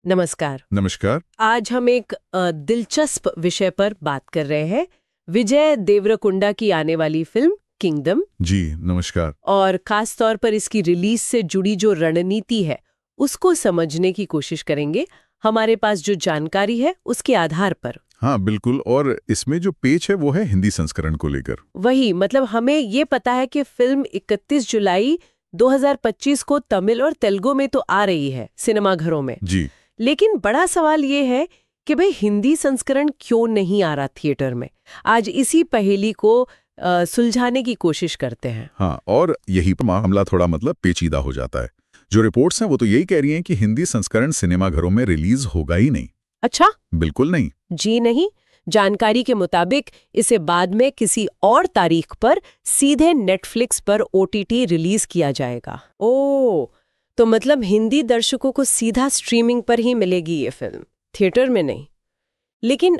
नमस्कार। नमस्कार। आज हम एक दिलचस्प विषय पर बात कर रहे हैं। विजय देवरकुंडा की आने वाली फिल्म किंगडम। जी नमस्कार। और खास तौर पर इसकी रिलीज से जुड़ी जो रणनीति है उसको समझने की कोशिश करेंगे, हमारे पास जो जानकारी है उसके आधार पर। हाँ बिल्कुल, और इसमें जो पेच है वो है हिंदी संस्करण को लेकर। वही मतलब हमें ये पता है कि फिल्म 31 जुलाई 2025 को तमिल और तेलुगु में तो आ रही है सिनेमाघरों में। जी। लेकिन बड़ा सवाल ये है कि भाई हिंदी संस्करण क्यों नहीं आ रहा थिएटर में। आज इसी पहेली को सुलझाने की कोशिश करते हैं। हाँ, और यही पर मामला थोड़ा पेचीदा हो जाता है। जो रिपोर्ट्स हैं वो तो यही कह रही हैं कि हिंदी संस्करण सिनेमाघरों में रिलीज होगा ही नहीं। अच्छा? बिल्कुल नहीं। जी नहीं, जानकारी के मुताबिक इसे बाद में किसी और तारीख पर सीधे नेटफ्लिक्स पर OTT रिलीज किया जाएगा। ओह, तो मतलब हिंदी दर्शकों को सीधा स्ट्रीमिंग पर ही मिलेगी ये फिल्म, थिएटर में नहीं। लेकिन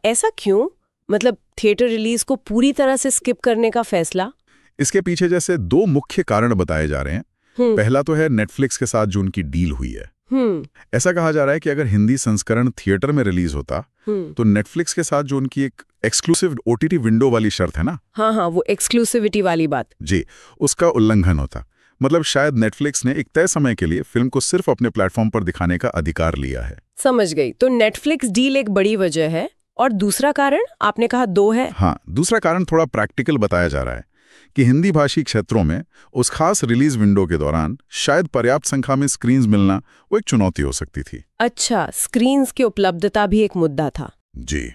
ऐसा क्यों? मतलब थिएटर रिलीज को पूरी तरह से स्किप करने का फैसला? इसके पीछे जैसे दो मुख्य कारण बताए जा रहे हैं। पहला तो है नेटफ्लिक्स के साथ जो उनकी डील हुई है। ऐसा कहा जा रहा है कि अगर हिंदी संस्करण थिएटर में रिलीज होता तो नेटफ्लिक्स के साथ जो उनकी एक एक्सक्लूसिव OTT विंडो वाली शर्त है ना। हाँ, वो एक्सक्लूसिविटी वाली बात। जी, उसका उल्लंघन होता। मतलब शायद नेटफ्लिक्स ने एक तय समय के लिए फिल्म को सिर्फ अपने प्लेटफॉर्म पर दिखाने का अधिकार लिया है। समझ गई। तो नेटफ्लिक्स डील एक बड़ी वजह है, और दूसरा कारण आपने कहा दो है। हाँ, दूसरा कारण थोड़ा प्रैक्टिकल बताया जा रहा है कि हिंदी भाषी क्षेत्रों में उस खास रिलीज विंडो के दौरान शायद पर्याप्त संख्या में स्क्रीन्स मिलना वो एक चुनौती हो सकती थी। अच्छा, स्क्रीन्स की उपलब्धता भी एक मुद्दा था। जी,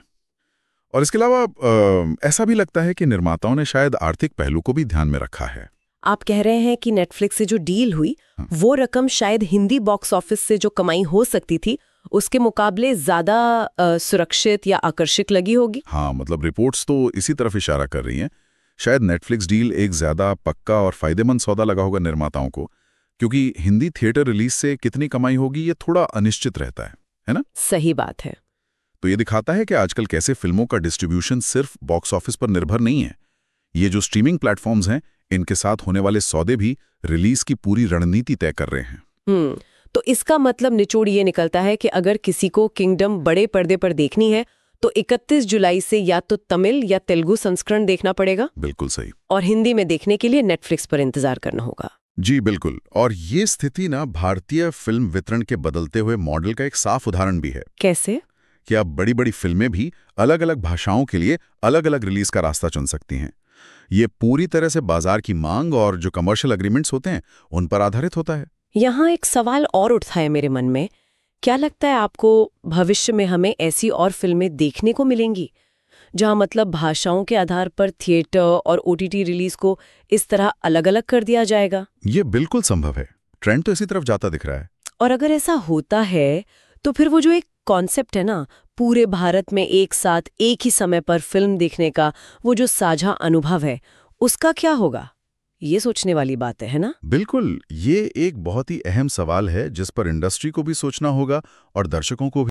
और इसके अलावा ऐसा भी लगता है कि निर्माताओं ने शायद आर्थिक पहलू को भी ध्यान में रखा है। आप कह रहे हैं कि नेटफ्लिक्स से जो डील हुई वो रकम शायद हिंदी बॉक्स ऑफिस से जो कमाई हो सकती थी उसके मुकाबले ज्यादा सुरक्षित या आकर्षक लगी होगी। हाँ, मतलब रिपोर्ट्स तो इसी तरफ इशारा कर रही हैं। शायद नेटफ्लिक्स डील एक ज्यादा पक्का और फायदेमंद सौदा लगा होगा निर्माताओं को, क्योंकि हिंदी थिएटर रिलीज से कितनी कमाई होगी ये थोड़ा अनिश्चित रहता है ना। सही बात है। तो ये दिखाता है कि आजकल कैसे फिल्मों का डिस्ट्रीब्यूशन सिर्फ बॉक्स ऑफिस पर निर्भर नहीं है। ये जो स्ट्रीमिंग प्लेटफॉर्म्स हैं इनके साथ होने वाले सौदे भी रिलीज की पूरी रणनीति तय कर रहे हैं। तो इसका मतलब निचोड़ ये निकलता है कि अगर किसी को किंगडम बड़े पर्दे पर देखनी है तो 31 जुलाई से या तो तमिल या तेलुगु संस्करण देखना पड़ेगा। बिल्कुल सही। और हिंदी में देखने के लिए नेटफ्लिक्स पर इंतजार करना होगा। जी बिल्कुल, और ये स्थिति ना भारतीय फिल्म वितरण के बदलते हुए मॉडल का एक साफ उदाहरण भी है। कैसे? कि अब बड़ी बड़ी फिल्में भी अलग अलग भाषाओं के लिए अलग अलग रिलीज का रास्ता चुन सकती हैं। ये पूरी तरह से बाजार की मांग और जो कमर्शियल एग्रीमेंट्स होते हैं उन पर आधारित होता है। यहाँ एक सवाल और उठता है मेरे मन में। क्या लगता है आपको, भविष्य में हमें ऐसी और फिल्में देखने को मिलेंगी जहाँ मतलब भाषाओं के आधार पर थिएटर और OTT रिलीज को इस तरह अलग अलग कर दिया जाएगा? ये बिल्कुल संभव है। ट्रेंड तो इसी तरफ जाता दिख रहा है। और अगर ऐसा होता है तो फिर वो जो एक कॉन्सेप्ट है ना, पूरे भारत में एक साथ एक ही समय पर फिल्म देखने का, वो जो साझा अनुभव है उसका क्या होगा? ये सोचने वाली बात है ना? बिल्कुल, ये एक बहुत ही अहम सवाल है जिस पर इंडस्ट्री को भी सोचना होगा और दर्शकों को भी।